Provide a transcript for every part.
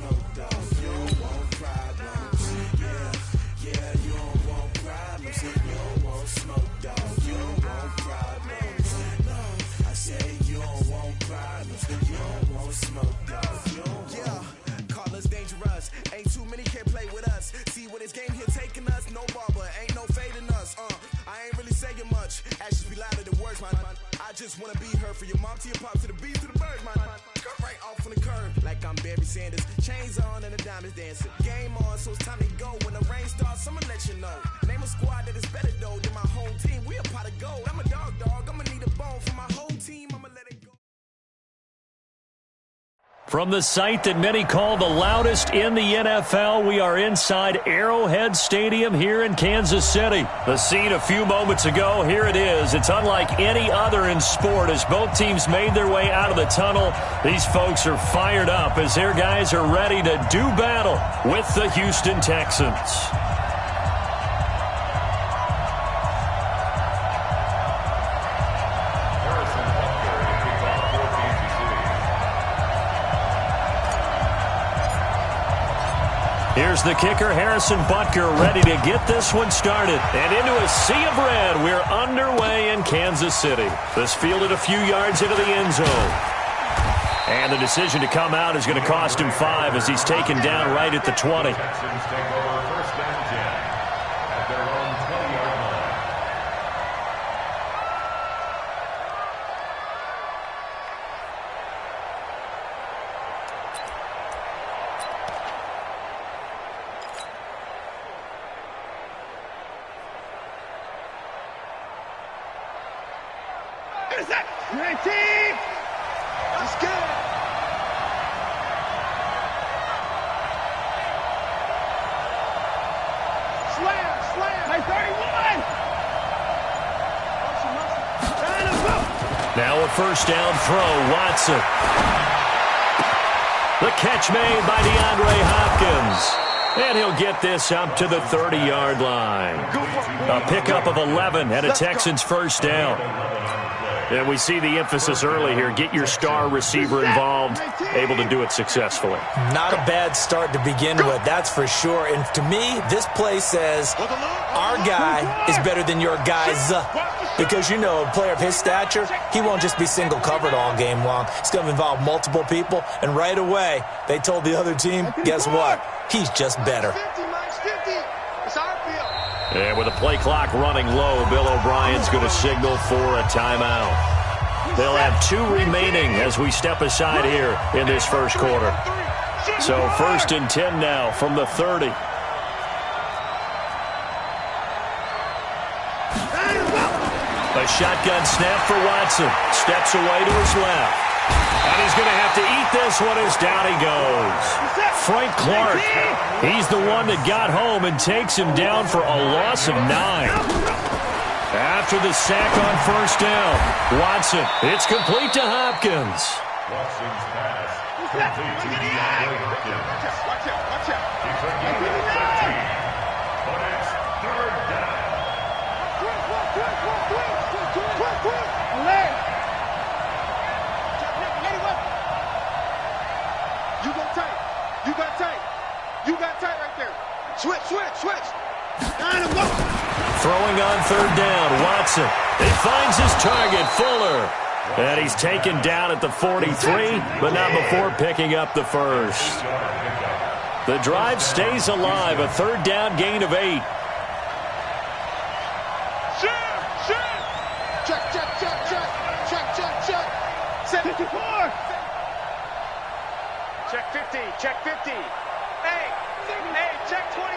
smoke though. You don't want problems. Yeah, you don't want problems. You don't want smoke though. You don't want problems. No, I say you don't want problems. You don't want smoke though. You don't want. Call us dangerous. Ain't too many can play with us. See what this game here taking us. No barber, ain't no fading us. I ain't really saying much. Actions be louder than words, man. I just wanna be heard, for your mom to your pop to the beat to the birds, man. Cut right off on the curb like I'm Barry Sanders. Chains on and the diamonds dancing. Game on, so it's time to go. When the rain starts, I'ma let you know. Name a squad that is better though than my home team. We a pot of gold. I'm a dog. I'ma need a bone for my whole team. I'ma let it go. From the site that many call the loudest in the NFL, we are inside Arrowhead Stadium here in Kansas City. The scene a few moments ago, here it is. It's unlike any other in sport as both teams made their way out of the tunnel. These folks are fired up as their guys are ready to do battle with the Houston Texans. Here's the kicker, Harrison Butker, ready to get this one started. And into a sea of red, we're underway in Kansas City. This fielded a few yards into the end zone. And the decision to come out is going to cost him 5 as he's taken down right at the 20. Texans take over first down 10 at their own 20-yard line. Let's get it. Slam. Hey, 31. Now a first down throw, Watson. The catch made by DeAndre Hopkins. And he'll get this up to the 30-yard line. A pickup of 11 and a Texans first down. And we see the emphasis early here. Get your star receiver involved, able to do it successfully. Not a bad start to begin with, that's for sure. And to me, this play says our guy is better than your guys. Because, you know, a player of his stature, he won't just be single covered all game long. It's going to involve multiple people. And right away, they told the other team, guess what? He's just better. And with the play clock running low, Bill O'Brien's going to signal for a timeout. They'll have 2 remaining as we step aside here in this first quarter. So 1st and 10 now from the 30. A shotgun snap for Watson. Steps away to his left. And he's going to have to eat this one as down he goes. Frank Clark, he's the one that got home and takes him down for a loss of 9. After the sack on first down, Watson, it's complete to Hopkins. Watson's pass complete to DeAndre Hopkins. Watch out. He took it to the 13. But it's third down. You got tight right there. Switch. Throwing on third down, Watson. He finds his target, Fuller. And he's taken down at the 43, but not before picking up the first. The drive stays alive, a third down gain of 8. Check. 54. Check 50. Hey, check 24.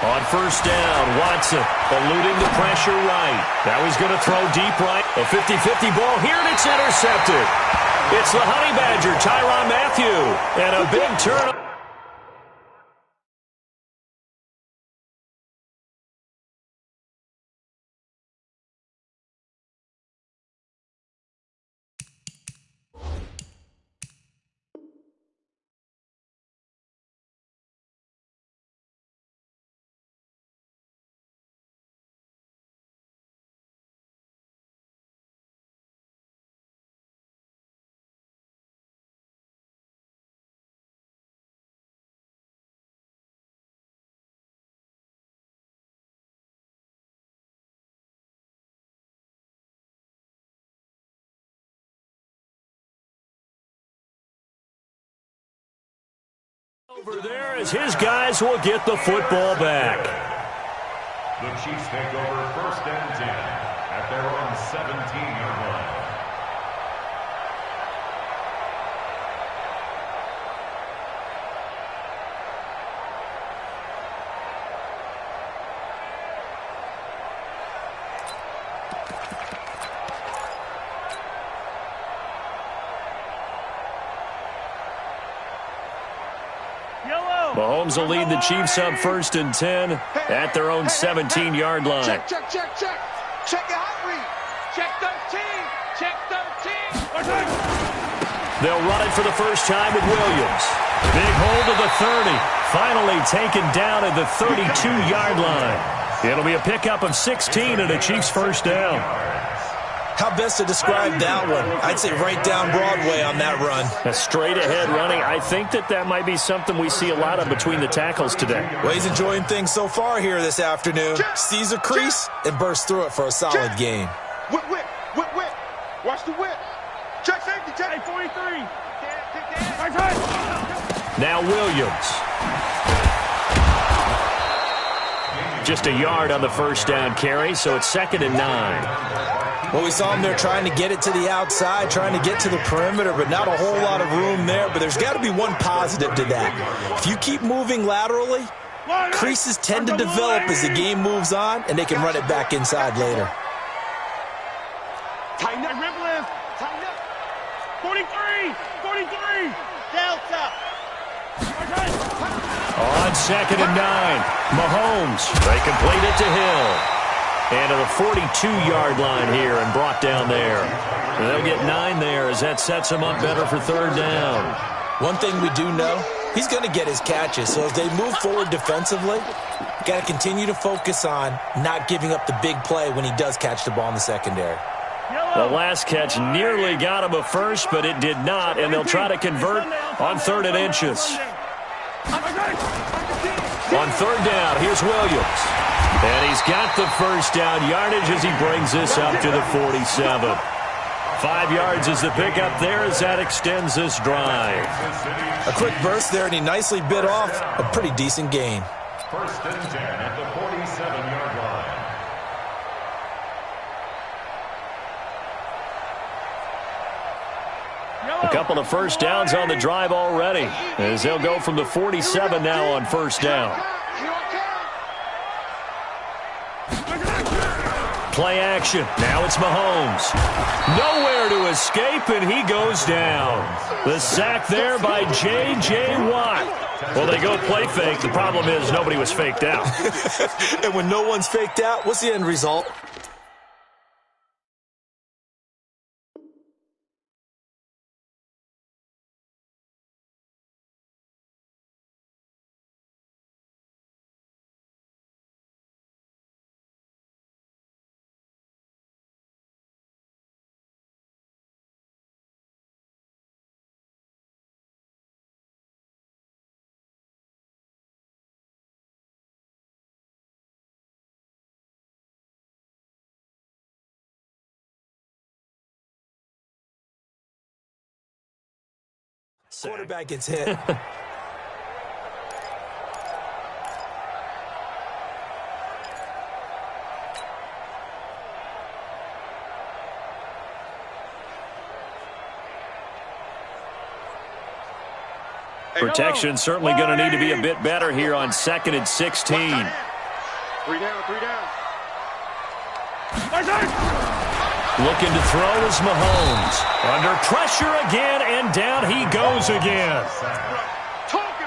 On first down, Watson eluding the pressure right. Now he's going to throw deep right. A 50-50 ball here, and it's intercepted. It's the Honey Badger, Tyrann Mathieu, and a big turn. Over there as his guys will get the football back. The Chiefs take over 1st and 10 at their own 17-yard line. Mahomes will lead the Chiefs up 1st and 10 at their own 17-yard line. Check. Check your hot read. Check 13. Check 13. They'll run it for the first time with Williams. Big hold of the 30. Finally taken down at the 32-yard line. It'll be a pickup of 16 and a Chiefs first down. How best to describe that one? I'd say right down Broadway on that run. A straight-ahead running. I think that might be something we see a lot of between the tackles today. Well, he's enjoying things so far here this afternoon. Sees a crease and bursts through it for a solid game. Whip. Watch the whip. Check safety. Check 43. Now Williams. Just a yard on the first down carry, so it's 2nd and 9. Well, we saw him there trying to get it to the outside, trying to get to the perimeter, but not a whole lot of room there. But there's got to be one positive to that. If you keep moving laterally, creases tend to develop as the game moves on, and they can run it back inside later. Tighten up. Rip lift. Tighten up. 43. Delta. On 2nd and 9, Mahomes. They complete it to Hill. And to the 42-yard line here and brought down there. And they'll get 9 there as that sets them up better for 3rd down. One thing we do know, he's going to get his catches. So as they move forward defensively, got to continue to focus on not giving up the big play when he does catch the ball in the secondary. The last catch nearly got him a first, but it did not, and they'll try to convert on 3rd and inches. On 3rd down, here's Williams. And he's got the first down yardage as he brings this up to the 47. 5 yards is the pickup there as that extends this drive. A quick burst there, and he nicely bit off a pretty decent gain. 1st and 10 at the 47-yard line. A couple of first downs on the drive already as they'll go from the 47 now on 1st down. Play action. Now it's Mahomes. Nowhere to escape, and he goes down. The sack there by J.J. Watt. Well, they go play fake. The problem is nobody was faked out. And when no one's faked out, what's the end result? Quarterback gets hit. Protection certainly going to need to be a bit better here on 2nd and 16. 3 down. Looking to throw is Mahomes. Under pressure again, and down he goes again.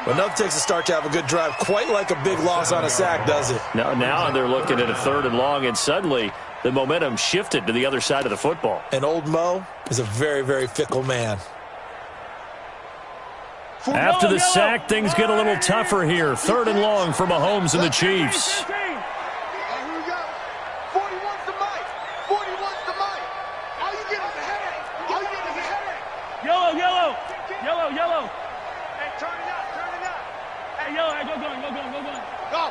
Well, nothing takes a start to have a good drive quite like a big loss on a sack, does it? Now they're looking at a 3rd and long, and suddenly the momentum shifted to the other side of the football. And old Mo is a very, very fickle man. After the sack, things get a little tougher here. 3rd and long for Mahomes and the Chiefs. Yellow. Hey, turn it up. Hey, yellow, hey, go going. Go.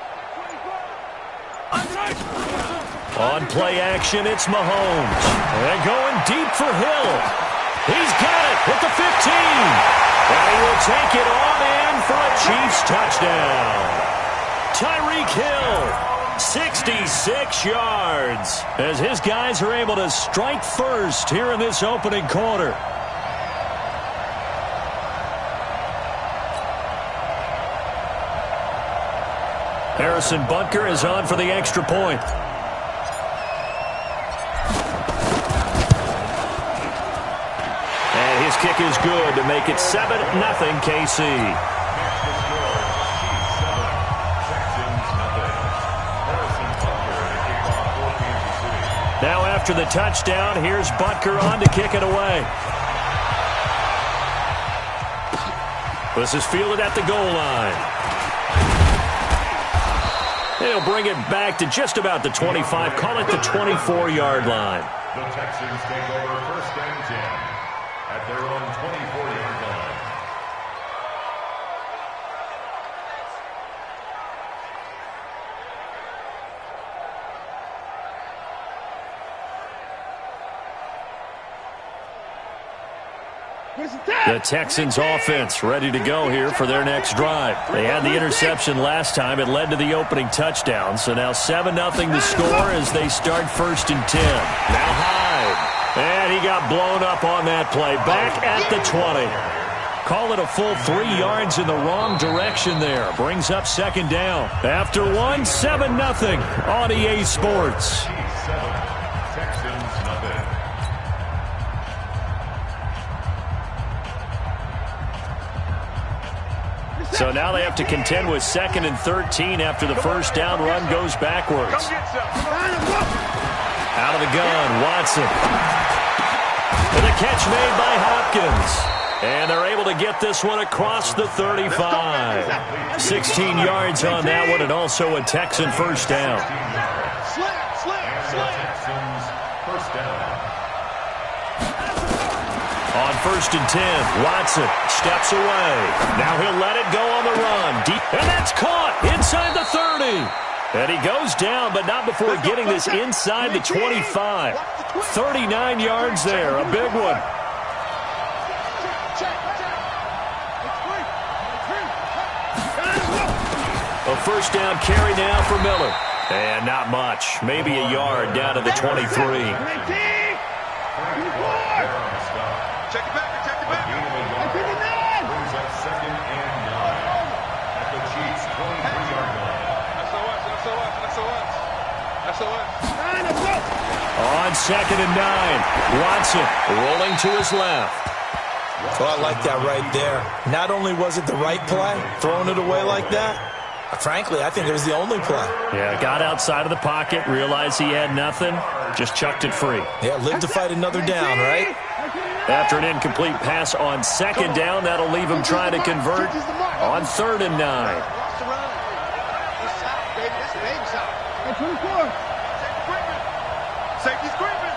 On play action, it's Mahomes. They're going deep for Hill. He's got it at the 15. And he will take it on in for a Chiefs touchdown. Tyreek Hill, 66 yards, as his guys are able to strike first here in this opening quarter. Harrison Butker is on for the extra point. And his kick is good to make it 7-0 KC. Now after the touchdown, here's Butker on to kick it away. This is fielded at the goal line. They'll bring it back to just about the 25, call it the 24-yard line. The Texans take over 1st and 10 at their own 24-yard line. The Texans offense ready to go here for their next drive. They had the interception last time. It led to the opening touchdown. So now 7-0 to score as they start 1st and 10. Now Hyde. And he got blown up on that play. Back at the 20. Call it a full 3 yards in the wrong direction there. Brings up 2nd down. After 7-0 on EA Sports. So now they have to contend with 2nd and 13 after the first down run goes backwards. Out of the gun, Watson. And the catch made by Hopkins. And they're able to get this one across the 35. 16 yards on that one, and also a Texan first down. First down. On 1st and 10, Watson steps away. Now he'll let it go on the run. Deep, and that's caught inside the 30. And he goes down, but not before getting this inside the 25. 39 yards there, a big one. A first down carry now for Miller. And not much, maybe a yard down to the 23. Check it back, check it back. Brings up 2nd and 9 at the Chiefs' 23-yard line. On 2nd and 9, Watson rolling to his left. Well, I like that right there. Not only was it the right play, throwing it away like that, frankly, I think it was the only play. Yeah, got outside of the pocket, realized he had nothing, just chucked it free. Yeah, live to fight another down, right? After an incomplete pass on 2nd down, that'll leave him trying to convert on 3rd and 9. Safety screaming.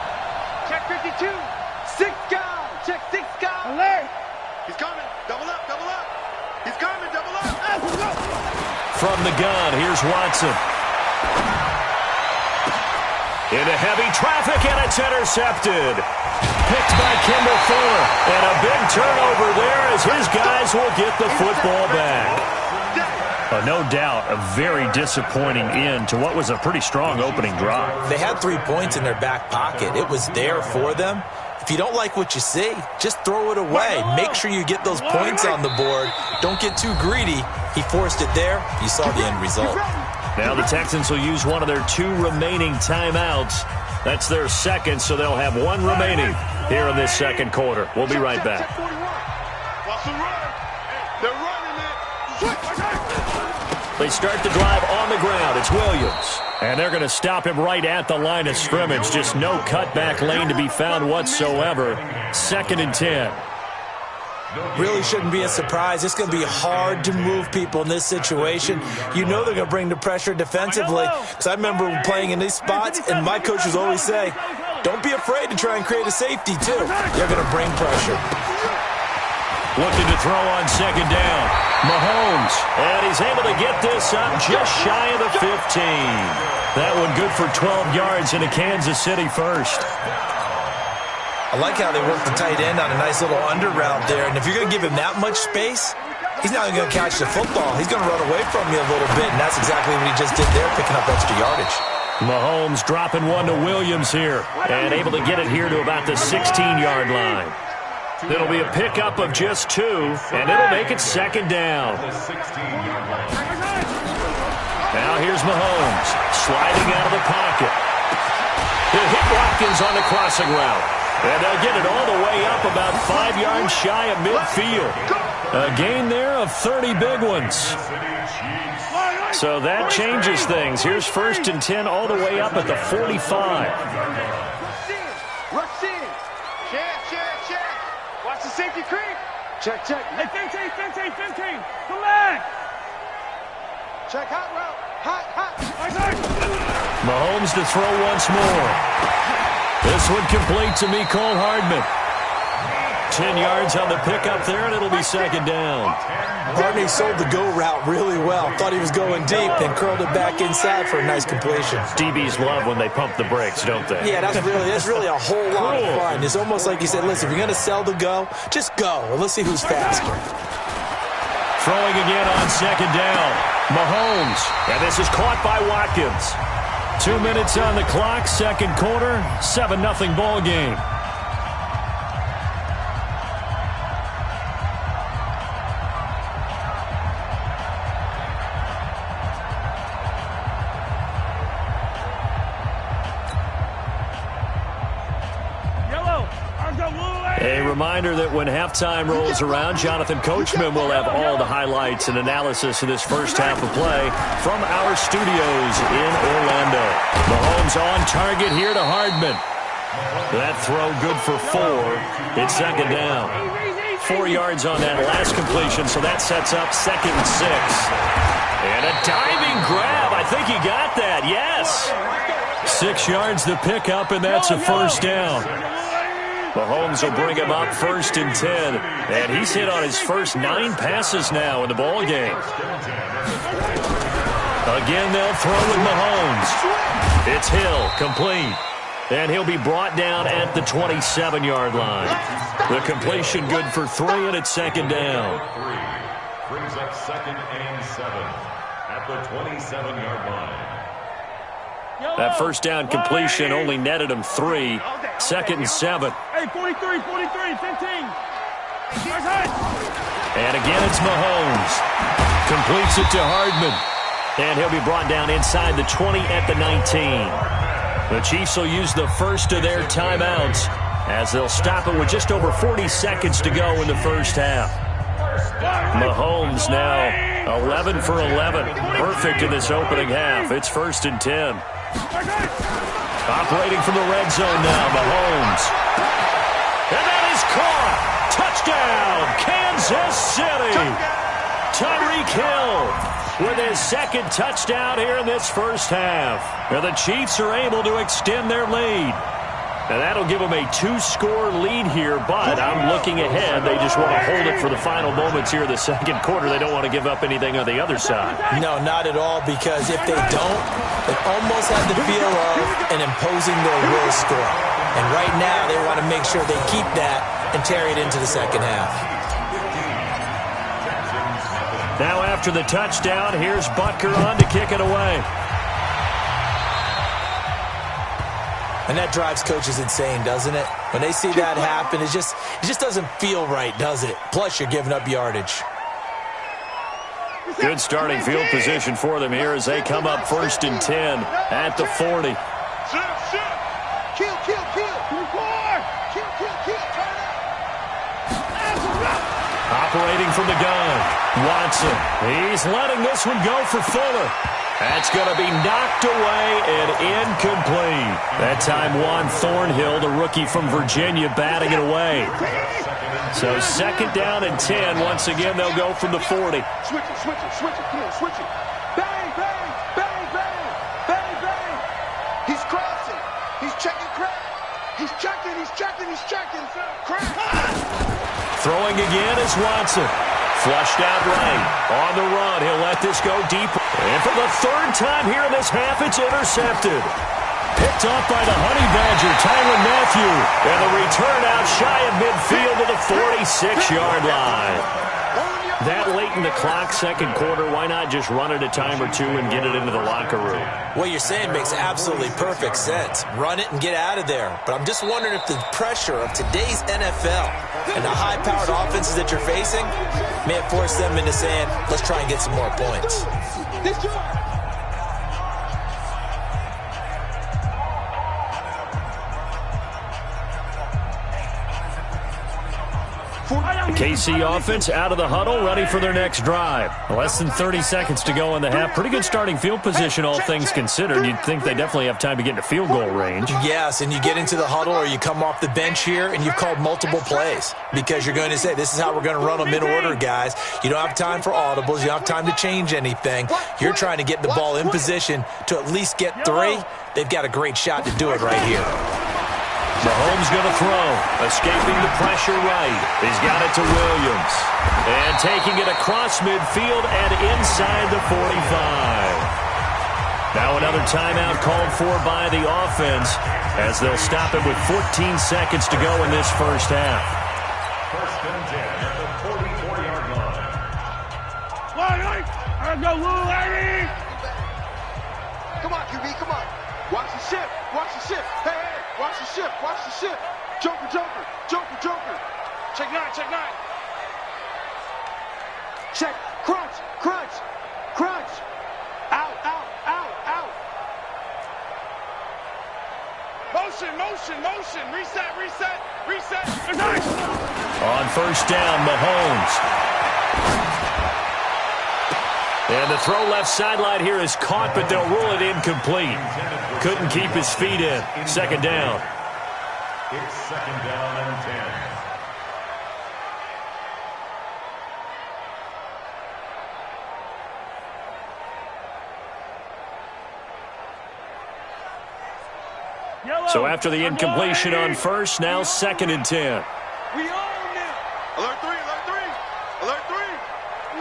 Check 52. 6 guy. Check 6 guy. Alert. He's coming. Double up. Double up. He's coming. Double up. From the gun, here's Watson. Into heavy traffic, and it's intercepted. Picked by Kendall Fuller. And a big turnover there as his guys will get the football back. No doubt a very disappointing end to what was a pretty strong opening drive. They had 3 points in their back pocket. It was there for them. If you don't like what you see, just throw it away. Make sure you get those points on the board. Don't get too greedy. He forced it there. You saw the end result. Now the Texans will use one of their 2 remaining timeouts. That's their 2nd, so they'll have 1 remaining here in this 2nd quarter. We'll be right back. They start the drive on the ground. It's Williams. And they're going to stop him right at the line of scrimmage. Just no cutback lane to be found whatsoever. 2nd and 10. Really shouldn't be a surprise. It's going to be hard to move people in this situation. You know they're going to bring the pressure defensively. Because I remember playing in these spots, and my coaches always say, don't be afraid to try and create a safety, too. They're going to bring pressure. Looking to throw on 2nd down. Mahomes. And he's able to get this up just shy of the 15. That one good for 12 yards into Kansas City first. I like how they work the tight end on a nice little under route there. And if you're going to give him that much space, he's not going to catch the football. He's going to run away from you a little bit, and that's exactly what he just did there, picking up extra yardage. Mahomes dropping one to Williams here and able to get it here to about the 16-yard line. It'll be a pickup of just 2, and it'll make it second down. Now here's Mahomes sliding out of the pocket. He'll hit Watkins on the crossing route. And they'll get it all the way up about 5 yards shy of midfield. A gain there of 30 big ones. So that changes things. Here's 1st and 10 all the way up at the 45. Rush in. Check. Watch the safety creep. Check. Hey, 15. Collect. Check hot route. Hot. Mahomes to throw once more. This one complete to Mecole Hardman. 10 yards on the pickup there, and it'll be second down. Hardman sold the go route really well. Thought he was going deep, then curled it back inside for a nice completion. DBs love when they pump the brakes, don't they? Yeah, that's really a whole lot of fun. It's almost like you said, listen, if you're going to sell the go, just go, and let's see who's faster. Throwing again on second down. Mahomes, and this is caught by Watkins. 2 minutes on the clock, second quarter, 7-0 ball game. A reminder that when halftime rolls around, Jonathan Coachman will have all the highlights and analysis of this first half of play from our studios in Orlando. Mahomes on target here to Hardman. That throw good for 4. It's second down. 4 yards on that last completion, so that sets up 2nd and 6. And a diving grab. I think he got that. Yes. 6 yards to pick up, and that's a first down. Mahomes will bring him up 1st and 10. And he's hit on his first 9 passes now in the ball game. Again, they'll throw with Mahomes. It's Hill, complete. And he'll be brought down at the 27-yard line. The completion good for 3, and it's second down. Brings up 2nd and 7 at the 27-yard line. That first down completion only netted him 3. 2nd and 7. Hey, 43, 15. And again, it's Mahomes. Completes it to Hardman. And he'll be brought down inside the 20 at the 19. The Chiefs will use the first of their timeouts as they'll stop it with just over 40 seconds to go in the first half. Mahomes now 11 for 11. Perfect in this opening half. It's 1st and 10. Operating from the red zone now, Mahomes. And that is caught. Touchdown, Kansas City. Tyreek Hill with his 2nd touchdown here in this first half. And the Chiefs are able to extend their lead. And that'll give them a 2-score lead here, but I'm looking ahead. They just want to hold it for the final moments here in the second quarter. They don't want to give up anything on the other side. No, not at all, because if they don't, it almost has the feel of an imposing their will score. And right now, they want to make sure they keep that and carry it into the second half. Now after the touchdown, here's Butker on to kick it away. And that drives coaches insane, doesn't it? When they see that happen, it just doesn't feel right, does it? Plus, you're giving up yardage. Good starting field position for them here as they come up 1st and 10 at the 40. Kill. Operating from the gun, Watson. He's letting this one go for Fuller. That's going to be knocked away and incomplete. That time, Juan Thornhill, the rookie from Virginia, batting it away. So 2nd down and 10. Once again, they'll go from the 40. Switch it. Come on, switch it. Bang. He's crossing. He's checking crack. He's checking. Crack. Throwing again is Watson. Flushed out right. On the run, he'll let this go deep. And for the 3rd time here in this half, it's intercepted. Picked off by the Honey Badger, Tyrann Mathieu. And the return out shy of midfield to the 46-yard line. That late in the clock, second quarter, why not just run it a time or two and get it into the locker room? What you're saying makes absolutely perfect sense. Run it and get out of there. But I'm just wondering if the pressure of today's NFL and the high-powered offenses that you're facing may have forced them into saying, let's try and get some more points. KC offense out of the huddle, ready for their next drive. Less than 30 seconds to go in the half. Pretty good starting field position, all things considered. You'd think they definitely have time to get into field goal range. Yes, and you get into the huddle or you come off the bench here and you've called multiple plays because you're going to say, this is how we're going to run them in order, guys. You don't have time for audibles. You don't have time to change anything. You're trying to get the ball in position to at least get 3. They've got a great shot to do it right here. Mahomes going to throw. Escaping the pressure right. He's got it to Williams. And taking it across midfield and inside the 45. Now another timeout called for by the offense as they'll stop it with 14 seconds to go in this first half. First and 10 at the 44-yard line. Let's go, Lou, lady! Come on, QB, come on. Watch the ship, watch the ship. Hey, hey, watch the ship, watch the ship. Joker, Joker, Joker, Joker. Check 9, check 9. Check, crunch, crunch, crunch. Out, out, out, out. Motion, motion, motion. Reset, reset, reset. Nice. On first down, Mahomes. And the throw left sideline here is caught, but they'll rule it incomplete. Couldn't keep his feet in. Second down. It's second down and 10. So after the incompletion on first, now second and 10. We own them. Alert 3, alert 3. Alert 3.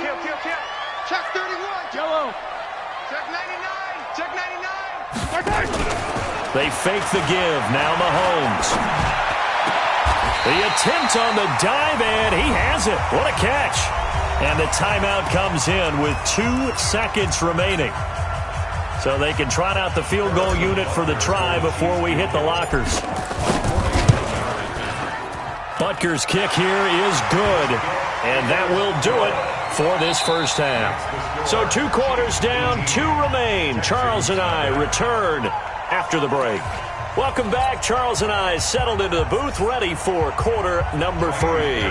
Kill, kill, kill. Check 31. Yellow. Check 99. Check 99. They fake the give. Now Mahomes. The attempt on the dive, and he has it. What a catch. And the timeout comes in with 2 seconds remaining. So they can trot out the field goal unit for the try before we hit the lockers. Butker's kick here is good, and that will do it for this first half. So 2 quarters down, 2 remain. Charles and I return after the break. Welcome back. Charles and I settled into the booth, ready for quarter number 3.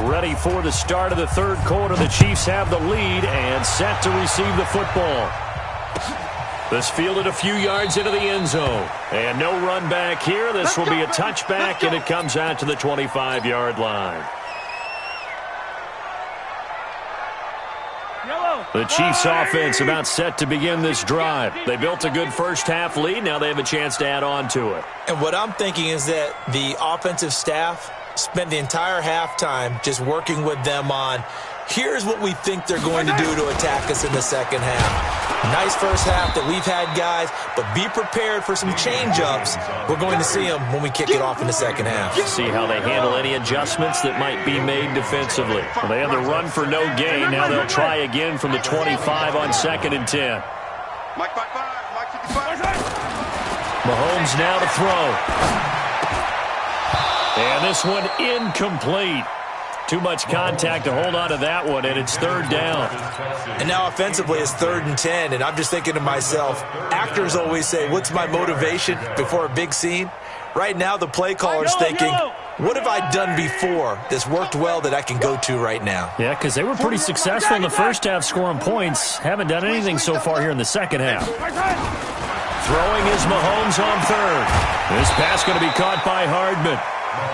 Ready for the start of the third quarter. The Chiefs have the lead and set to receive the football. This fielded a few yards into the end zone. And no run back here. This will be a touchback, and it comes out to the 25-yard line. The Chiefs offense about set to begin this drive. They built a good first half lead. Now they have a chance to add on to it. And what I'm thinking is that the offensive staff spent the entire halftime just working with them on, here's what we think they're going to do to attack us in the second half. Nice first half that we've had, guys, but be prepared for some change-ups. We're going to see them when we kick it off in the second half. See how they handle any adjustments that might be made defensively. Well, they had the run for no gain. Now they'll try again from the 25 on second and 10. Mike 55, Mike 55. Mahomes now to throw. And this one incomplete. Too much contact to hold on to that one, and it's third down. And now offensively it's 3rd and 10, and I'm just thinking to myself, actors always say, what's my motivation before a big scene? Right now the play caller's thinking, what have I done before that's worked well that I can go to right now? Yeah, because they were pretty successful in the first half scoring points. Haven't done anything so far here in the second half. Throwing is Mahomes on third. This pass going to be caught by Hardman.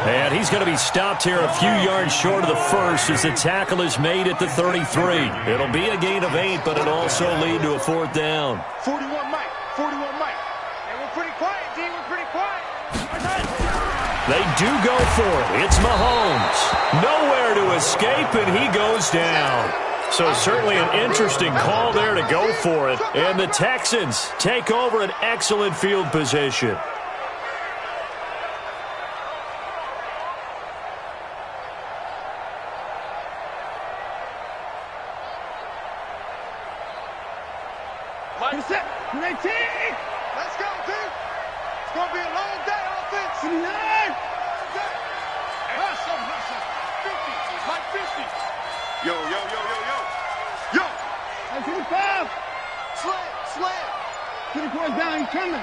And he's going to be stopped here a few yards short of the first as the tackle is made at the 33. It'll be a gain of 8, but it'll also lead to a 4th down. 41 Mike, 41 Mike. And we're pretty quiet, D, we're pretty quiet. They do go for it. It's Mahomes. Nowhere to escape, and he goes down. So certainly an interesting call there to go for it. And the Texans take over an excellent field position. Let's go, dude. It's going to be a long day, offense. Hustle. 50. Mike 50. Yo. 25. Slam. Get the course down. He's coming.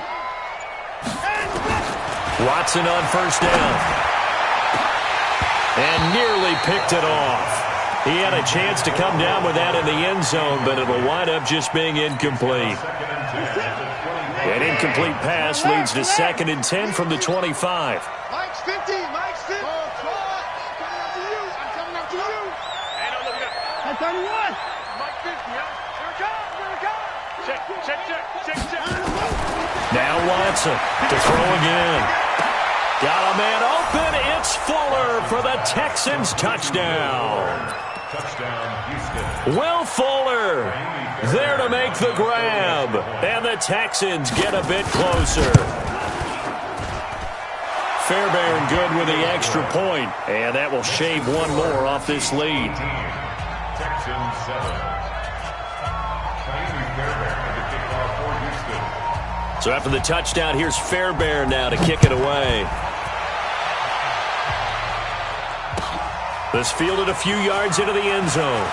Watson on first down. And nearly picked it off. He had a chance to come down with that in the end zone, but it'll wind up just being incomplete. An incomplete pass leads to 2nd and 10 from the 25. Mike's 50. Mike's 50. I'm coming up to you. Hey, no, look at that. That's 31. Mike 50, huh? Here it comes. Check. Now Watson to throw again. Got a man open. It's Fuller for the Texans touchdown. Will Fuller there to make the grab. And the Texans get a bit closer. Fairbairn good with the extra point. And that will shave one more off this lead. Texans 7. So after the touchdown, here's Fairbairn now to kick it away. This fielded a few yards into the end zone.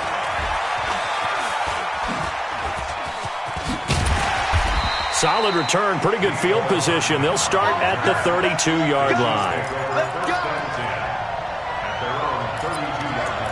Solid return, pretty good field position. They'll start at the 32-yard line. Let's go. At their own 32-yard line.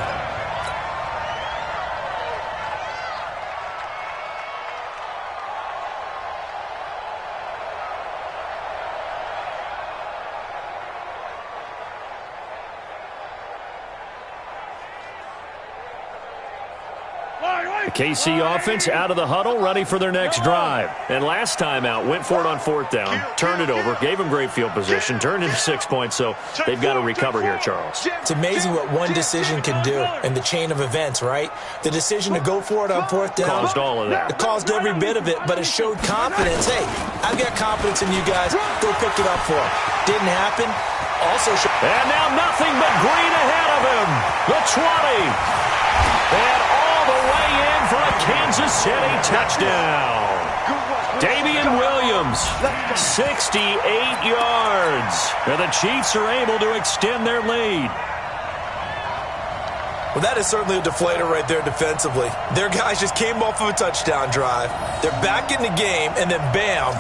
KC offense out of the huddle, ready for their next drive. And last time out, went for it on 4th down, turned it over, gave them great field position, turned into 6 points, so they've got to recover here, Charles. It's amazing what one decision can do in the chain of events, right? The decision to go for it on 4th down. Caused all of that. It caused every bit of it, but it showed confidence. Hey, I've got confidence in you guys. Go pick it up for him. Didn't happen. Also, and now nothing but green ahead of him. The 20. And all the way in for a Kansas City touchdown. Damian Williams, 68 yards. And the Chiefs are able to extend their lead. Well, that is certainly a deflator right there defensively. Their guys just came off of a touchdown drive. They're back in the game, and then bam,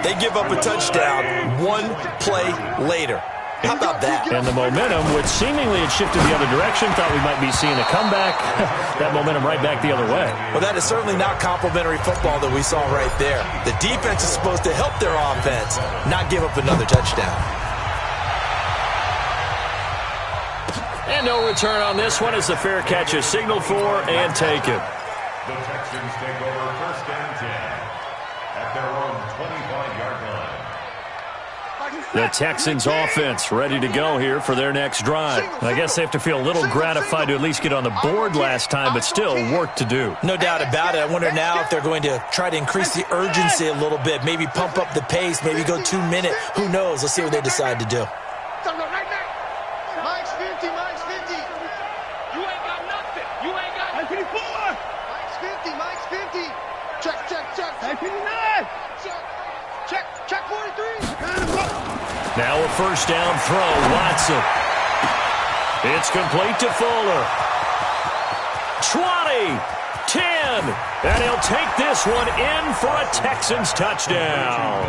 they give up a touchdown one play later. How about that? And the momentum, which seemingly had shifted the other direction, thought we might be seeing a comeback. That momentum right back the other way. Well, that is certainly not complimentary football that we saw right there. The defense is supposed to help their offense, not give up another touchdown. And no return on this one as the fair catch is signaled for and taken. The Texans take over 1st and 10 at their own 25-yard line. The Texans offense ready to go here for their next drive. I guess they have to feel a little gratified to at least get on the board last time, but still work to do. No doubt about it. I wonder now if they're going to try to increase the urgency a little bit, maybe pump up the pace, maybe go 2 minute. Who knows? Let's see what they decide to do. Mike's 50. You ain't got nothing. You ain't got nothing. Mike's 50. Check. 59. Check 43. Now a first down throw, Watson. It's complete to Fuller. 20, 10, and he'll take this one in for a Texans touchdown.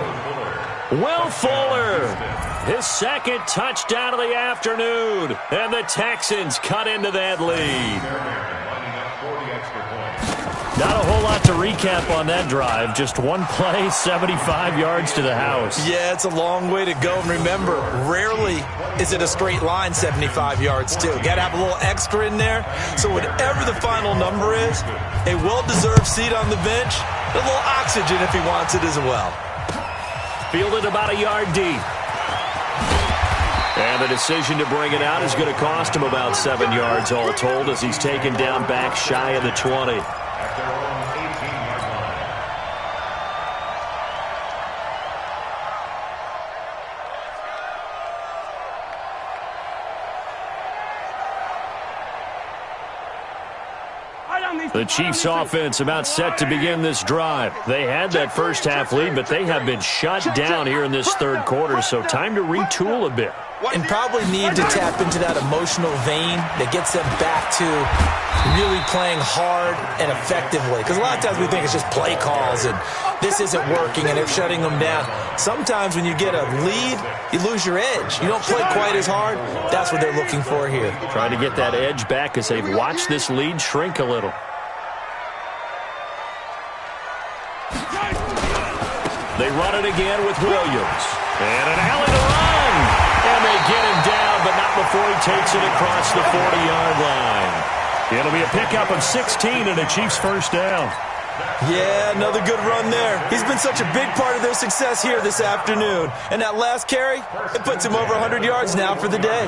Will Fuller, his 2nd touchdown of the afternoon, and the Texans cut into that lead. Not a whole lot to recap on that drive. Just one play, 75 yards to the house. Yeah, it's a long way to go. And remember, rarely is it a straight line 75 yards, too. Got to have a little extra in there. So whatever the final number is, a well-deserved seat on the bench, a little oxygen if he wants it as well. Fielded about a yard deep. And the decision to bring it out is going to cost him about 7 yards all told as he's taken down back shy of the 20. At their own 18-yard line. The Chiefs offense about set to begin this drive. They had that first half lead, but they have been shut down here in this third quarter, so time to retool a bit. And probably need to tap into that emotional vein that gets them back to really playing hard and effectively. Because a lot of times we think it's just play calls and this isn't working and they're shutting them down. Sometimes when you get a lead, you lose your edge. You don't play quite as hard. That's what they're looking for here. Trying to get that edge back as they've watched this lead shrink a little. They run it again with Williams. And an alley to run. And they get him down, but not before he takes it across the 40-yard line. It'll be a pickup of 16 and a Chiefs first down. Yeah, another good run there. He's been such a big part of their success here this afternoon. And that last carry, it puts him over 100 yards now for the day.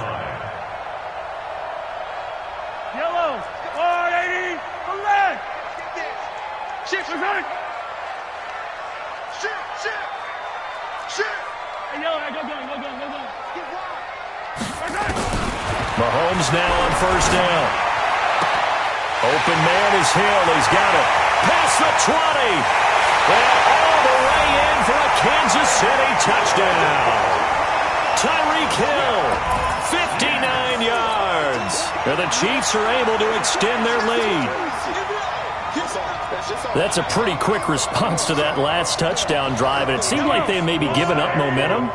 Yellow. 480. The leg. Shift. Hey, yellow. Go. Mahomes now on first down. Open man is Hill. He's got it. Past the 20. And all the way in for a Kansas City touchdown. Tyreek Hill, 59 yards. And the Chiefs are able to extend their lead. That's a pretty quick response to that last touchdown drive. And it seemed like they may be giving up momentum.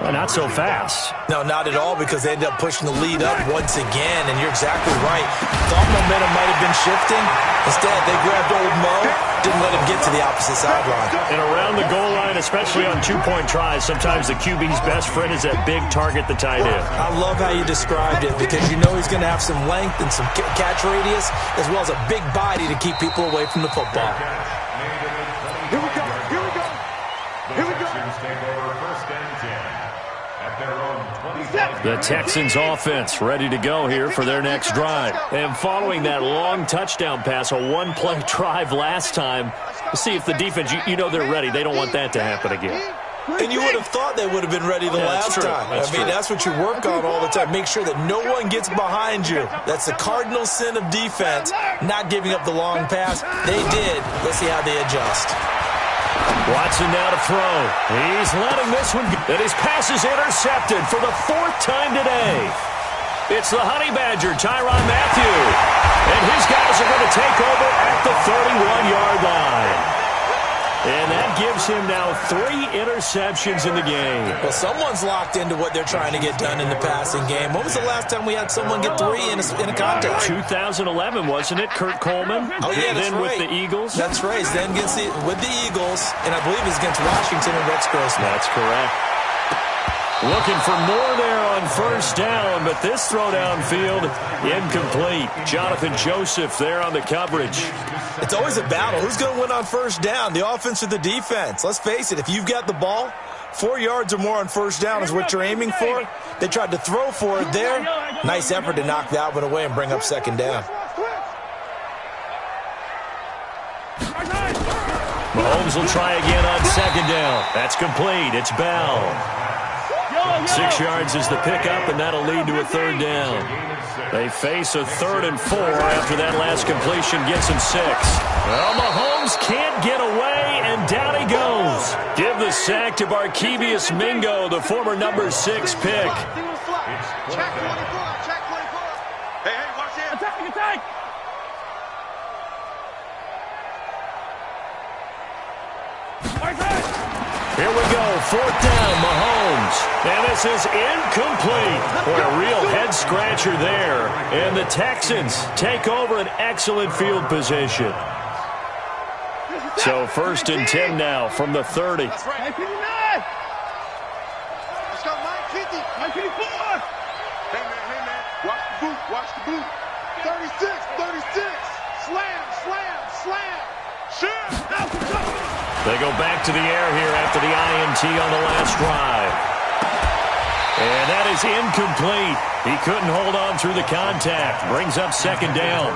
Well, not so fast. No, not at all, because they ended up pushing the lead up once again, and you're exactly right. Thought momentum might have been shifting. Instead, they grabbed old Mo, didn't let him get to the opposite sideline. And around the goal line, especially on two-point tries, sometimes the QB's best friend is that big target, the tight end. I love how you described it, because you know he's going to have some length and some catch radius, as well as a big body to keep people away from the football. Here we go. Take over first and 10 at their own 20. The Texans offense ready to go here for their next drive. And following that long touchdown pass, a one-play drive last time, we'll see if the defense, you know they're ready. They don't want that to happen again. And you would have thought they would have been ready the last time. That's what you work on all the time. Make sure that no one gets behind you. That's the cardinal sin of defense, not giving up the long pass. They did. Let's see how they adjust. Watson now to throw. He's letting this one go. And his pass is intercepted for the fourth time today. It's the Honey Badger, Tyrann Mathieu. And his guys are going to take over at the 31-yard line. And that gives him now 3 interceptions in the game. Well, someone's locked into what they're trying to get done in the passing game. When was the last time we had someone get 3 in a contest? 2011, wasn't it? Kurt Coleman? Oh, yeah, that's then right. With the Eagles? That's right. Then with the Eagles, and I believe it's against Washington and Rex Grossman. That's correct. Looking for more there on first down, but this throw downfield incomplete. Jonathan Joseph there on the coverage. It's always a battle. Who's going to win on first down, the offense or the defense? Let's face it, if you've got the ball, 4 yards or more on first down is what you're aiming for. They tried to throw for it there. Nice effort to knock that one away and bring up second down. Mahomes will try again on second down. That's complete. It's Bell. 6 yards is the pickup, and that'll lead to a third down. They face a 3rd and 4 after that last completion gets him 6. Well, Mahomes can't get away, and down he goes. Give the sack to Barkevious Mingo, the former number 6 pick. Check 24. Hey, watch it. Attack. Here we go, 4th down, Mahomes. And this is incomplete. Boy, a real head-scratcher there. And the Texans take over an excellent field position. So 1st and 10 now from the 30. That's right. 959. Let's go, 950. 954. Hey, man. Watch the boot. 36. Slam. Shoot. They go back to the air here after the INT on the last drive. And that is incomplete. He couldn't hold on through the contact. Brings up second down.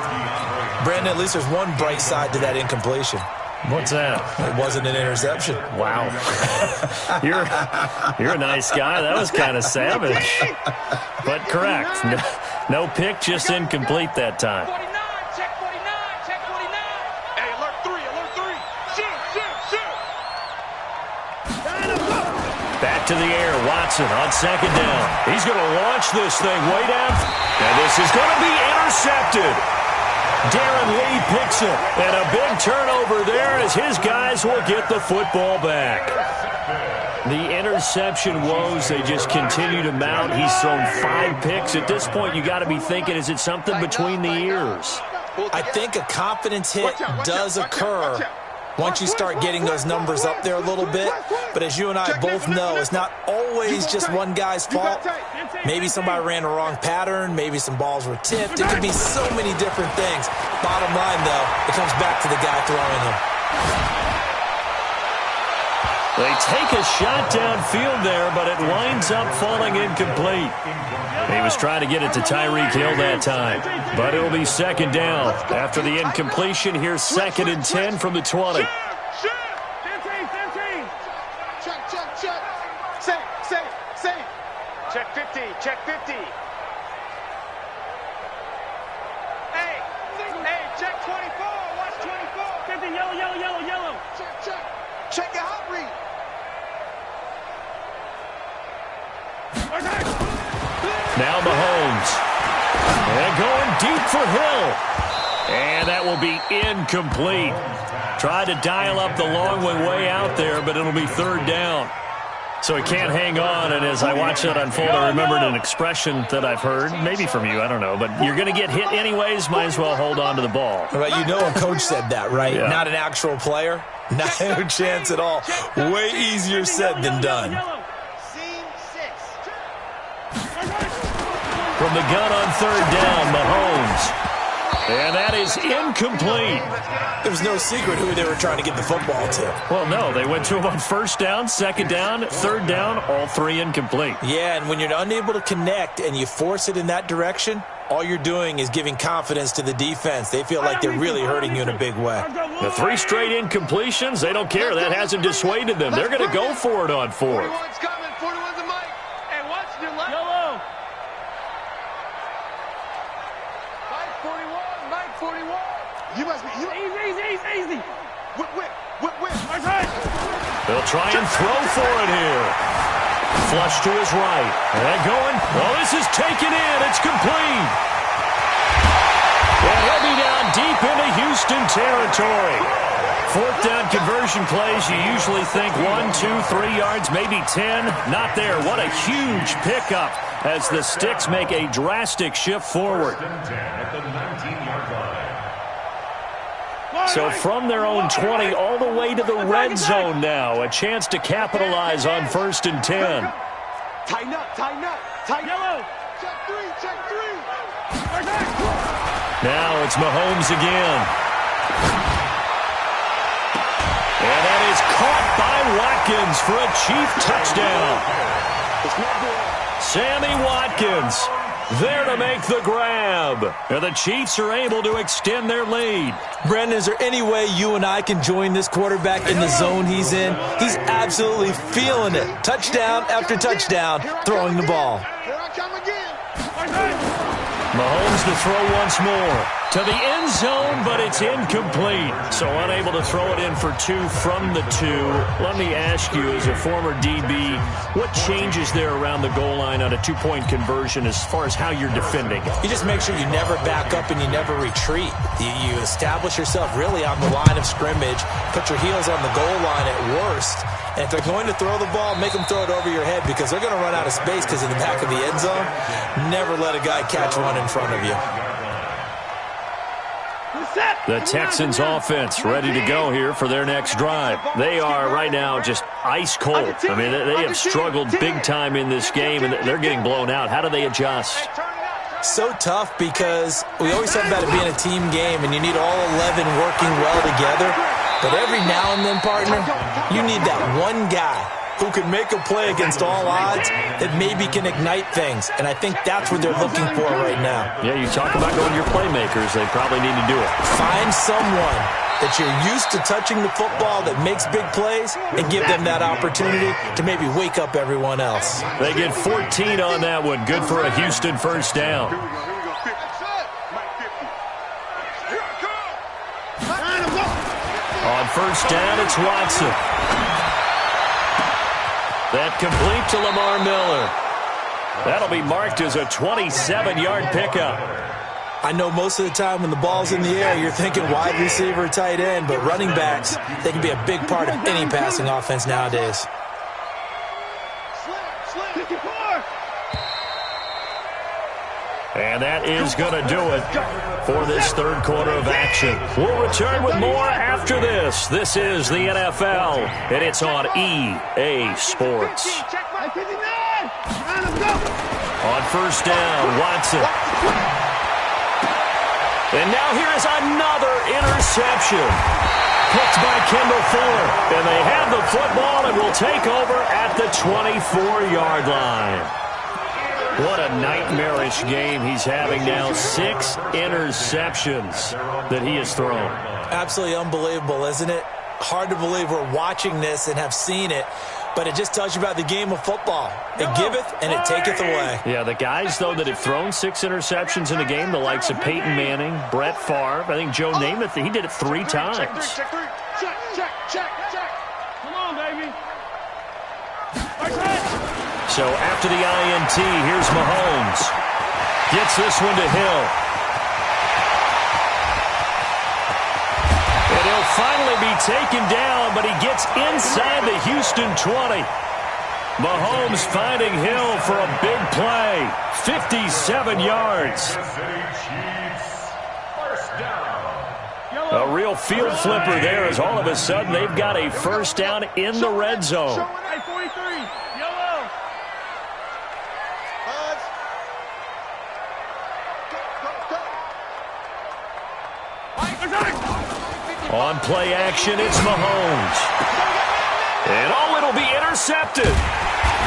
Brandon, at least there's one bright side to that incompletion. What's that? It wasn't an interception. Wow. You're a nice guy. That was kind of savage. But correct. No pick, just incomplete that time. 49, check 49, check 49. Hey, alert 3, alert 3. Shoot, shoot, shoot. Back to the air, Watson on second down. He's going to launch this thing way down. And this is going to be intercepted. Darren Lee picks it. And a big turnover there as his guys will get the football back. The interception woes, they just continue to mount. He's thrown 5 picks. At this point, you got to be thinking, is it something between the ears? I think a confidence hit does occur once you start getting those numbers up there a little bit. But as you and I both know, it's not always just one guy's fault. Maybe somebody ran a wrong pattern. Maybe some balls were tipped. It could be so many different things. Bottom line, though, it comes back to the guy throwing them. They take a shot downfield there, but it winds up falling incomplete. He was trying to get it to Tyreek Hill that time, but it'll be second down. After the incompletion, here's 2nd and 10 from the 20. Check, check, check. Safe. Check 50, check 50. Hey, check 24, watch 24. 50, yellow. Check. Check your hot read. Now Mahomes. And going deep for Hill. And that will be incomplete. Tried to dial up the long one way out there, but it'll be 3rd down. So he can't hang on, and as I watch that unfold, I remembered an expression that I've heard, maybe from you, I don't know, but you're going to get hit anyways, might as well hold on to the ball. Well, you know a coach said that, right? Yeah. Not an actual player. Not no chance at all. Way easier said than done. From the gun on 3rd down, Mahomes. And that is incomplete. There's no secret who they were trying to get the football to. Well, no, they went to him on 1st down, 2nd down, 3rd down, all 3 incomplete. Yeah, and when you're unable to connect and you force it in that direction, all you're doing is giving confidence to the defense. They feel like they're really hurting you in a big way. The 3 straight incompletions, they don't care. That hasn't dissuaded them. They're going to go for it on 4th. 41's coming, 41's a mic. Hey, watch your left. Yellow. Mike 41. You must be. Easy. Whip. They'll try and throw for it here. Flush to his right. And going. Well, this is taken in. It's complete. And he'll be down deep into Houston territory. 4th down conversion plays, you usually think 1, 2, 3 yards, maybe 10. Not there. What a huge pickup as the Sticks make a drastic shift forward. So from their own 20 all the way to the red zone now. A chance to capitalize on 1st and 10. Tighten up. Yellow. Check 3. Now it's Mahomes again. And that is caught by Watkins for a Chief touchdown. Sammy Watkins there to make the grab. And the Chiefs are able to extend their lead. Brandon, is there any way you and I can join this quarterback in the zone he's in? He's absolutely feeling it. Touchdown after touchdown, throwing the ball. Here I come again. Mahomes to throw once more. To the end zone, but it's incomplete. So unable to throw it in for 2 from the 2. Let me ask you, as a former DB, what changes there around the goal line on a 2-point conversion as far as how you're defending it? You just make sure you never back up and you never retreat. You establish yourself really on the line of scrimmage, put your heels on the goal line at worst, and if they're going to throw the ball, make them throw it over your head because they're going to run out of space because in the back of the end zone, never let a guy catch one in front of you. The Texans offense ready to go here for their next drive. They are right now just ice cold. I mean, they have struggled big time in this game, and they're getting blown out. How do they adjust? So tough because we always talk about it being a team game, and you need all 11 working well together. But every now and then, partner, you need that one guy who can make a play against all odds that maybe can ignite things. And I think that's what they're looking for right now. Yeah, you talk about going to your playmakers. They probably need to do it. Find someone that you're used to touching the football that makes big plays and give them that opportunity to maybe wake up everyone else. They get 14 on that one. Good for a Houston first down. On first down, it's Watson. That complete to Lamar Miller. That'll be marked as a 27-yard pickup. I know most of the time when the ball's in the air, you're thinking wide receiver, tight end, but running backs, they can be a big part of any passing offense nowadays. And that is going to do it for this third quarter of action. We'll return with more after this. This is the NFL, and it's on EA Sports. On first down, Watson. And now here is another interception. Picked by Kendall Fuller. And they have the football and will take over at the 24-yard line. What a nightmarish game he's having now. 6 interceptions that he has thrown. Absolutely unbelievable, isn't it? Hard to believe we're watching this and have seen it, but it just tells you about the game of football. It giveth and it taketh away. Yeah, the guys, though, that have thrown 6 interceptions in a game, the likes of Peyton Manning, Brett Favre, I think Joe Namath, he did it 3 times. Check. Come on, baby. So after the INT, here's Mahomes. Gets this one to Hill. And he'll finally be taken down, but he gets inside the Houston 20. Mahomes finding Hill for a big play. 57 yards. A real field flipper there as all of a sudden they've got a first down in the red zone. Hey, 43, yellow. On play action, it's Mahomes. And it'll be intercepted.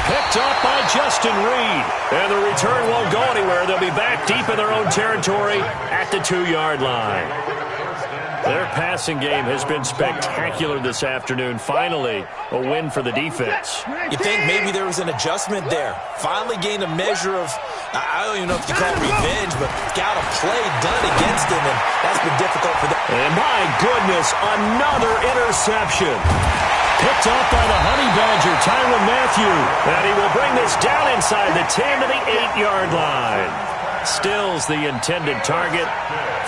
Picked up by Justin Reed. And the return won't go anywhere. They'll be back deep in their own territory at the 2-yard line. Their passing game has been spectacular this afternoon. Finally, a win for the defense. You think maybe there was an adjustment there. Finally gained a measure of, I don't even know if you call it revenge, but got a play done against him, and that's been difficult for them. And my goodness, another interception. Picked off by the Honey Badger, Tyrann Mathieu. And he will bring this down inside the 10 to the 8-yard line. Stills the intended target.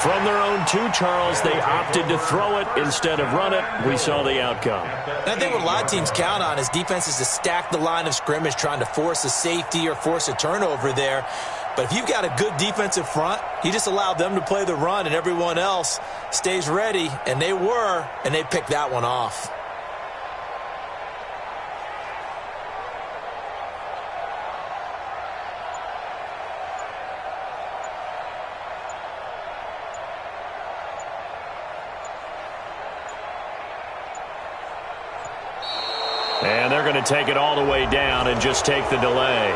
From their own 2, Charles, they opted to throw it instead of run it. We saw the outcome. I think what a lot of teams count on is defenses to stack the line of scrimmage, trying to force a safety or force a turnover there. But if you've got a good defensive front, you just allow them to play the run and everyone else stays ready. And they were, and they picked that one off. And they're going to take it all the way down and just take the delay.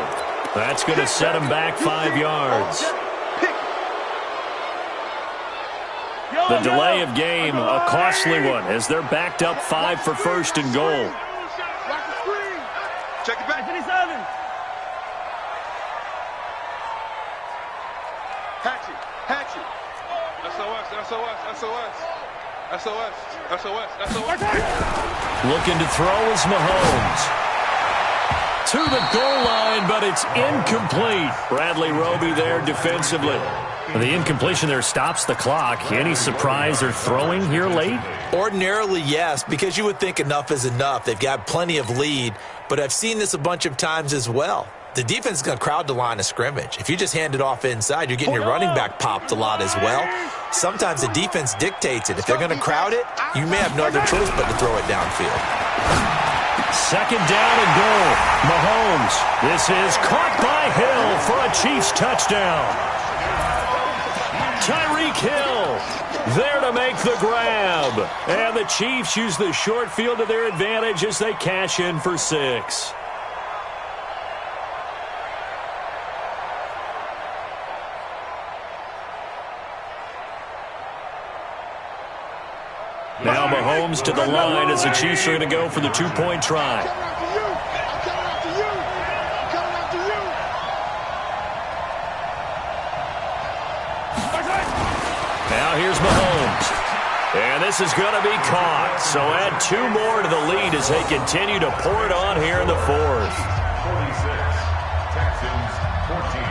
That's going to set them back 5 yards. The delay of game, a costly one, as they're backed up 5 for first and goal. Check it back. 57. Hatchet. SOS. Looking to throw is Mahomes. To the goal line, but it's incomplete. Bradley Roby there defensively. The incompletion there stops the clock. Any surprise they're throwing here late? Ordinarily, yes, because you would think enough is enough. They've got plenty of lead, but I've seen this a bunch of times as well. The defense is going to crowd the line of scrimmage. If you just hand it off inside, you're getting your running back popped a lot as well. Sometimes the defense dictates it. If they're going to crowd it, you may have no other choice but to throw it downfield. Second down and goal. Mahomes. This is caught by Hill for a Chiefs touchdown. Tyreek Hill There to make the grab. And the Chiefs use the short field to their advantage as they cash in for 6. Now Mahomes to the line as the Chiefs are going to go for the 2-point try. Now here's Mahomes. And this is going to be caught. So add 2 more to the lead as they continue to pour it on here in the 4th. 46, Texans 14.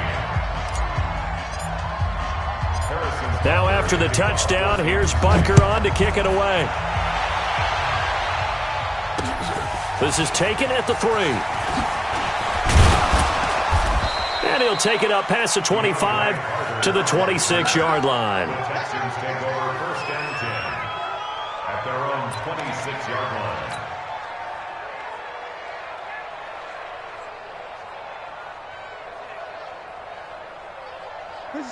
Now after the touchdown, here's Butker on to kick it away. This is taken at the 3. And he'll take it up past the 25 to the 26-yard line. The Texans take over 1st and 10 at their own 26-yard line.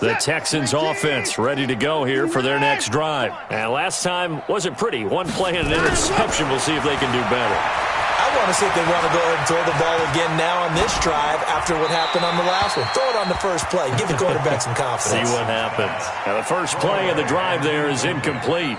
The Texans offense ready to go here for their next drive. And last time wasn't pretty. One play and an interception. We'll see if they can do better. I want to see if they want to go ahead and throw the ball again now on this drive after what happened on the last one. Throw it on the first play. Give the quarterback some confidence. See what happens. Now the first play of the drive there is incomplete.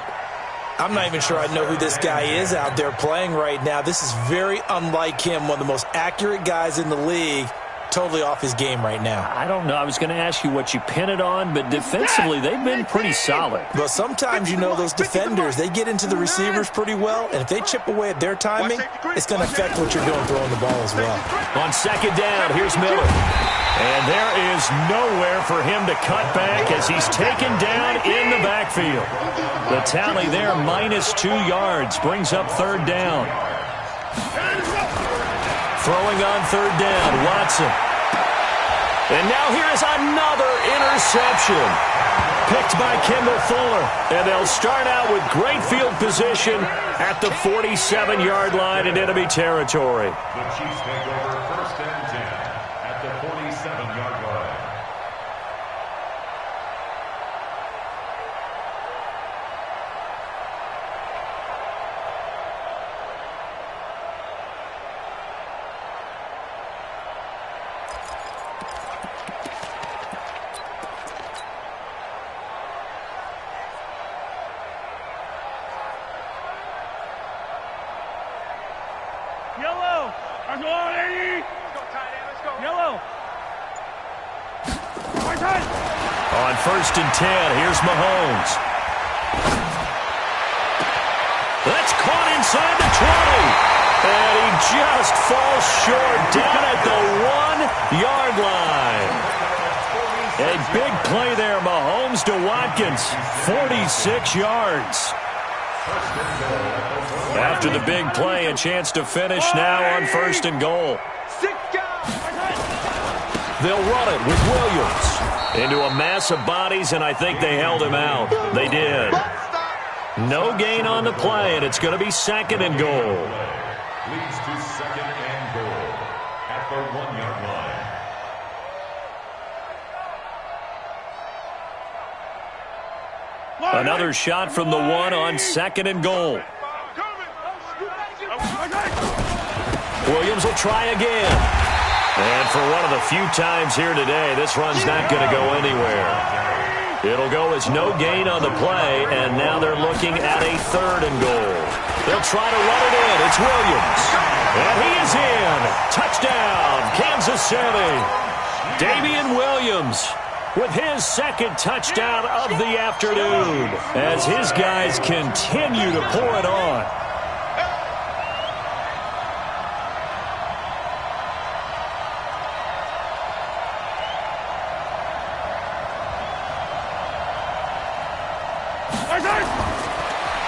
I'm not even sure I know who this guy is out there playing right now. This is very unlike him, one of the most accurate guys in the league. Totally off his game right now. I don't know. I was going to ask you what you pin it on, but defensively, they've been pretty solid. But sometimes, you know, those defenders, they get into the receivers pretty well, and if they chip away at their timing, it's going to affect what you're doing throwing the ball as well. On 2nd down, here's Miller. And there is nowhere for him to cut back as he's taken down in the backfield. The tally there, -2 yards, brings up 3rd down. Throwing on 3rd down, Watson. And now here is another interception. Picked by Kendall Fuller. And they'll start out with great field position at the 47-yard line in enemy territory. The Chiefs take over 1st and 10 at the 47-yard line. Yellow. Let's go, lady. Let's go, tight end. Let's go. Yellow. On 1st and 10, here's Mahomes. That's caught inside the 20. And he just falls short down at the 1-yard line. A big play there, Mahomes to Watkins. 46 yards. After the big play, a chance to finish now on 1st and goal. They'll run it with Williams into a mass of bodies, and I think they held him out. They did. No gain on the play, and it's going to be 2nd and goal. Leads to 2nd and goal at the 1-yard line. Another shot from the 1 on 2nd and goal. Williams will try again. And for one of the few times here today, this run's not going to go anywhere. It'll go as no gain on the play, and now they're looking at a 3rd and goal. They'll try to run it in. It's Williams. And he is in. Touchdown, Kansas City. Damian Williams with his 2nd touchdown of the afternoon as his guys continue to pour it on.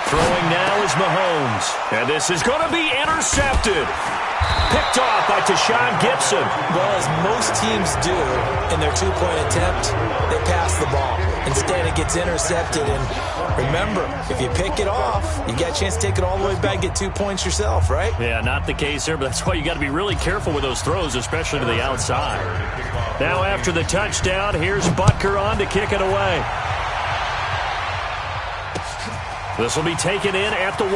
Throwing now is Mahomes. And this is going to be intercepted. Picked off by Tashawn Gibson. Well, as most teams do in their 2-point attempt, they pass the ball. Instead, it gets intercepted. And remember, if you pick it off, you got a chance to take it all the way back, get 2 points yourself, right? Yeah, not the case here, but that's why you got to be really careful with those throws, especially to the outside. Now after the touchdown, here's Butker on to kick it away. This will be taken in at the 1.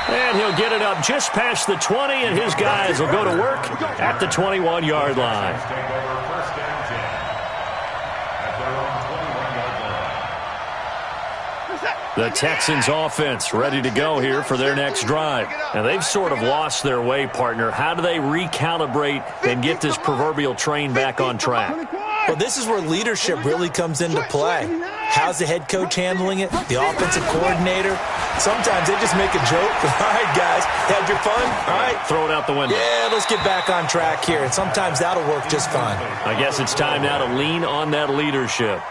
And he'll get it up just past the 20, and his guys will go to work at the 21-yard line. The Texans offense ready to go here for their next drive. And they've sort of lost their way, partner. How do they recalibrate and get this proverbial train back on track? Well, this is where leadership really comes into play. How's the head coach handling it? The offensive coordinator? Sometimes they just make a joke. All right, guys, had your fun? All right. Throw it out the window. Yeah, let's get back on track here. And sometimes that'll work just fine. I guess it's time now to lean on that leadership.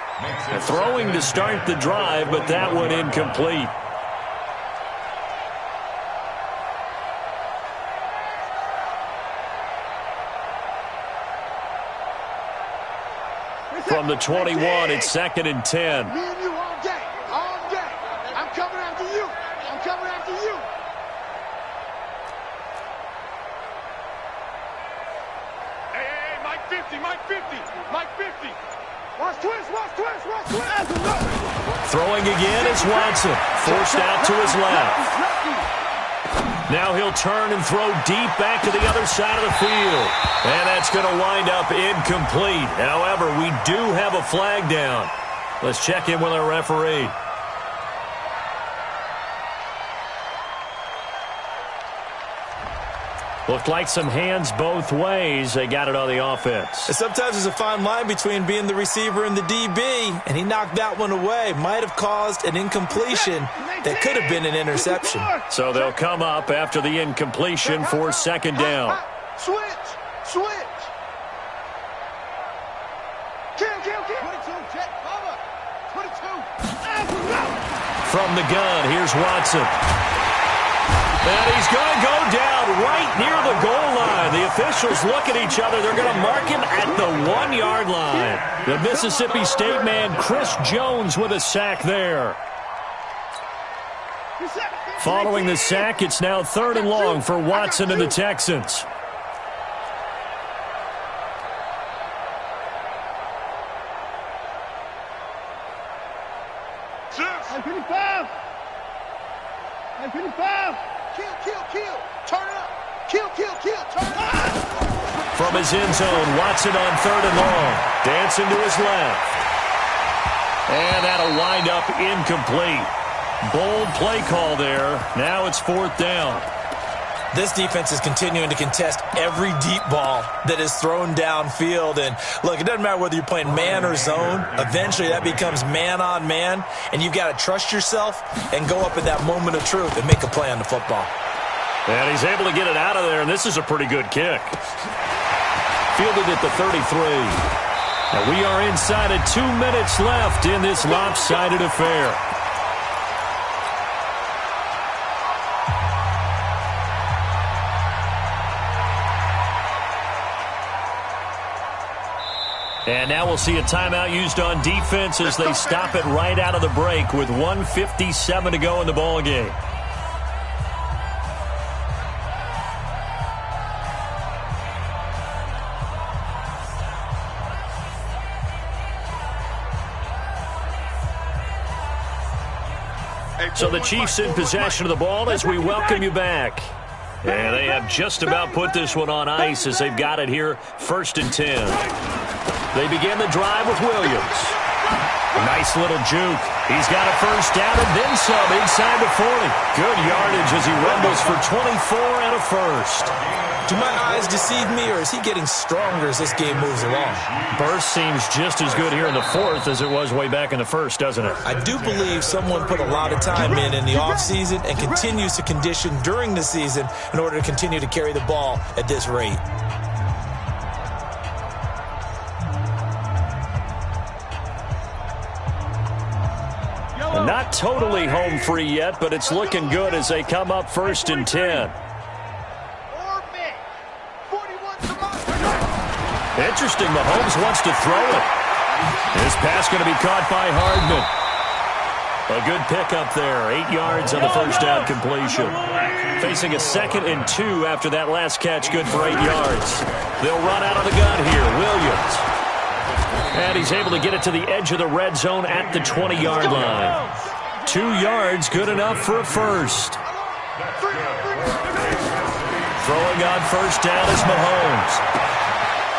Throwing to start the drive, but that one incomplete. From the 21, it's 2nd and 10. Me and you all day. All day. I'm coming after you. I'm coming after you. Hey, Mike 50, Mike 50, Mike 50. Watch twist, watch twist, watch twist. Throwing again is Watson. Forced out to his left. Now he'll turn and throw deep back to the other side of the field. And that's going to wind up incomplete. However, we do have a flag down. Let's check in with our referee. Looked like some hands both ways. They got it on the offense. And sometimes there's a fine line between being the receiver and the DB, and he knocked that one away. Might have caused an incompletion that could have been an interception. So they'll come up after the incompletion for 2nd down. Switch, switch. Kill. 22, check, cover. 22. From the gun, here's Watson. And he's going to go down right near the goal line. The officials look at each other. They're going to mark him at the 1-yard line. The Mississippi State man, Chris Jones, with a sack there. Following the sack, it's now 3rd and long for Watson and the Texans. Kill. Turn it up. Kill. Turn it up. From his end zone, Watson on 3rd and long. Dancing to his left. And that'll wind up incomplete. Bold play call there. Now it's 4th down. This defense is continuing to contest every deep ball that is thrown downfield. And, look, it doesn't matter whether you're playing man or zone. Eventually that becomes man-on-man, and you've got to trust yourself and go up at that moment of truth and make a play on the football. And he's able to get it out of there, and this is a pretty good kick. Fielded at the 33. And we are inside of 2 minutes left in this lopsided affair. And now we'll see a timeout used on defense as they stop it right out of the break with 1:57 to go in the ball game. So the Chiefs in possession of the ball as we welcome you back. And they have just about put this one on ice as they've got it here, 1st and 10. They begin the drive with Williams. Nice little juke. He's got a 1st down and then some inside the 40. Good yardage as he rumbles for 24 and a 1st. Do my eyes deceive me, or is he getting stronger as this game moves along? Burst seems just as good here in the 4th as it was way back in the 1st, doesn't it? I do believe someone put a lot of time in the offseason and continues to condition during the season in order to continue to carry the ball at this rate. Not totally home free yet, but it's looking good as they come up 1st and 10. Interesting, Mahomes wants to throw it. This pass going to be caught by Hardman. A good pickup there, 8 yards on the 1st down completion. Facing a 2nd and 2 after that last catch, good for 8 yards. They'll run out of the gun here, Williams. And he's able to get it to the edge of the red zone at the 20-yard line. 2 yards, good enough for a first. Throwing on first down is Mahomes.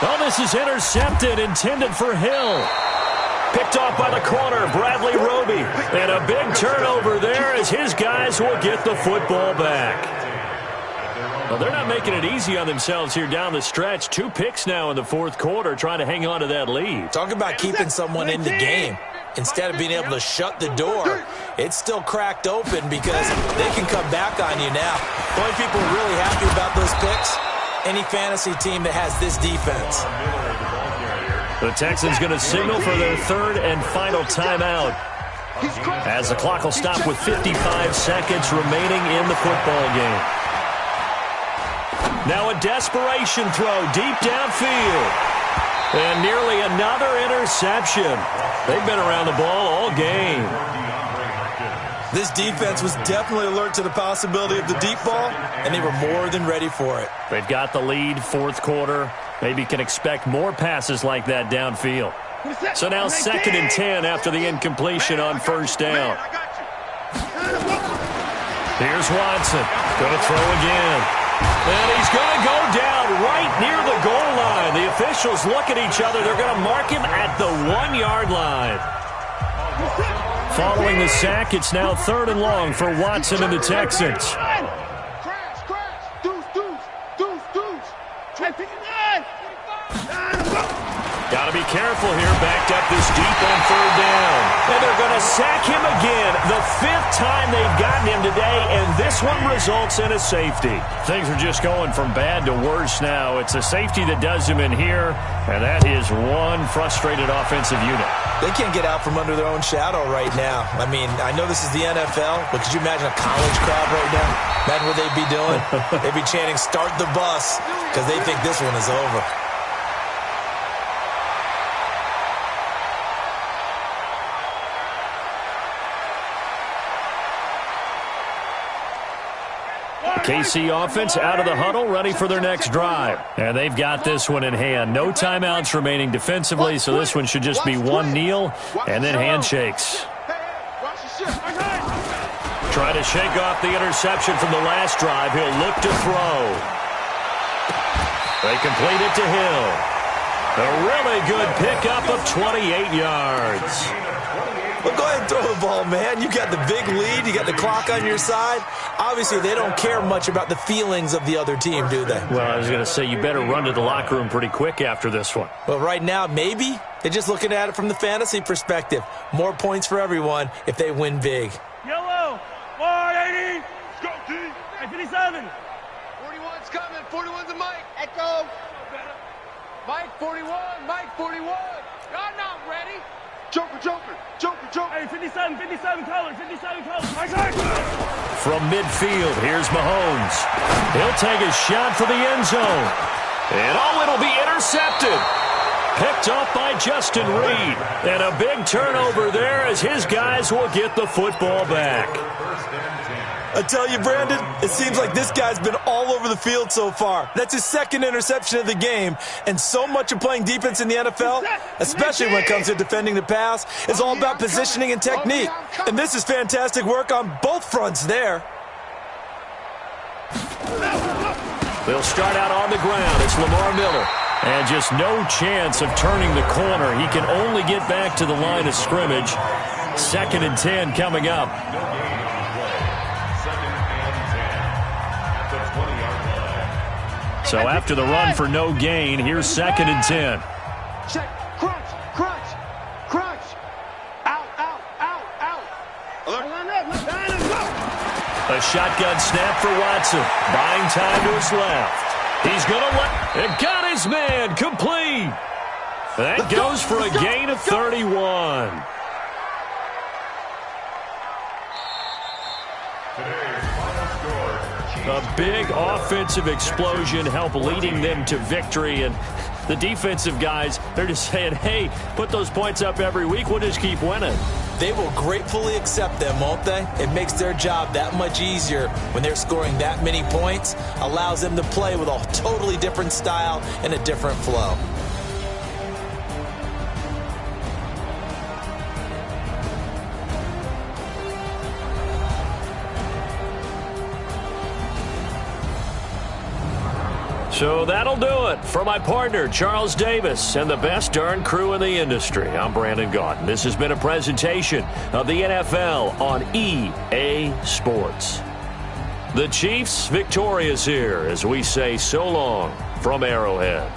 Oh, this is intercepted, intended for Hill. Picked off by the corner, Bradley Roby. And a big turnover there as his guys will get the football back. Well, they're not making it easy on themselves here down the stretch. 2 picks now in the fourth quarter, trying to hang on to that lead. Talk about keeping someone in the game. Instead of being able to shut the door, it's still cracked open because they can come back on you now. The only people really happy about those picks, any fantasy team that has this defense. The Texans going to signal for their 3rd and final timeout as the clock will stop with 55 seconds remaining in the football game. Now a desperation throw deep downfield. And nearly another interception. They've been around the ball all game. This defense was definitely alert to the possibility of the deep ball, and they were more than ready for it. They've got the lead, fourth quarter. Maybe can expect more passes like that downfield. So now 2nd and 10 after the incompletion on first down. Here's Watson. Going to throw again. And he's going to go down right near the goal line. The officials look at each other. They're going to mark him at the 1-yard line. Following the sack, it's now 3rd and long for Watson and the Texans. Got to be careful here, backed up this deep on 3rd down. And they're going to sack him again, the 5th time they've gotten him today, and this one results in a safety. Things are just going from bad to worse now. It's a safety that does him in here, and that is one frustrated offensive unit. They can't get out from under their own shadow right now. I mean, I know this is the NFL, but could you imagine a college crowd right now? Imagine what they'd be doing. They'd be chanting, "Start the bus," because they think this one is over. KC offense out of the huddle, ready for their next drive. And they've got this one in hand. No timeouts remaining defensively, so this one should just be one kneel and then handshakes. Try to shake off the interception from the last drive. He'll look to throw. They complete it to Hill. A really good pickup of 28 yards. Well, go ahead and throw the ball, man. You got the big lead. You got the clock on your side. Obviously, they don't care much about the feelings of the other team, do they? Well, I was going to say, you better run to the locker room pretty quick after this one. Well, right now, maybe. They're just looking at it from the fantasy perspective. More points for everyone if they win big. Yellow, 180. Let's go, D. Hey, 57. 41's coming. 41's a Mike. Echo. Mike 41. Mike 41. Y'all not ready. Joker, Joker, Joker, Joker. Hey, 57 color, 57 color. From midfield, here's Mahomes. He'll take a shot for the end zone. And it'll be intercepted. Picked off by Justin Reed. And a big turnover there as his guys will get the football back. I tell you, Brandon, it seems like this guy's been all over the field so far. That's his 2nd interception of the game. And so much of playing defense in the NFL, especially when it comes to defending the pass, is all about positioning and technique. And this is fantastic work on both fronts there. They'll start out on the ground. It's Lamar Miller. And just no chance of turning the corner. He can only get back to the line of scrimmage. 2nd and 10 coming up. So after the run for no gain, here's 2nd and 10. Check. Crunch, crunch, crunch. Out, out, out, out. A shotgun snap for Watson. Buying time to his left. He's going to let it. Got his man complete. That goes for a gain of 31. A big offensive explosion help leading them to victory. And the defensive guys, they're just saying, hey, put those points up every week. We'll just keep winning. They will gratefully accept them, won't they? It makes their job that much easier when they're scoring that many points. Allows them to play with a totally different style and a different flow. So that'll do it. For my partner, Charles Davis, and the best darn crew in the industry, I'm Brandon Gaudin. This has been a presentation of the NFL on EA Sports. The Chiefs victorious here as we say so long from Arrowhead.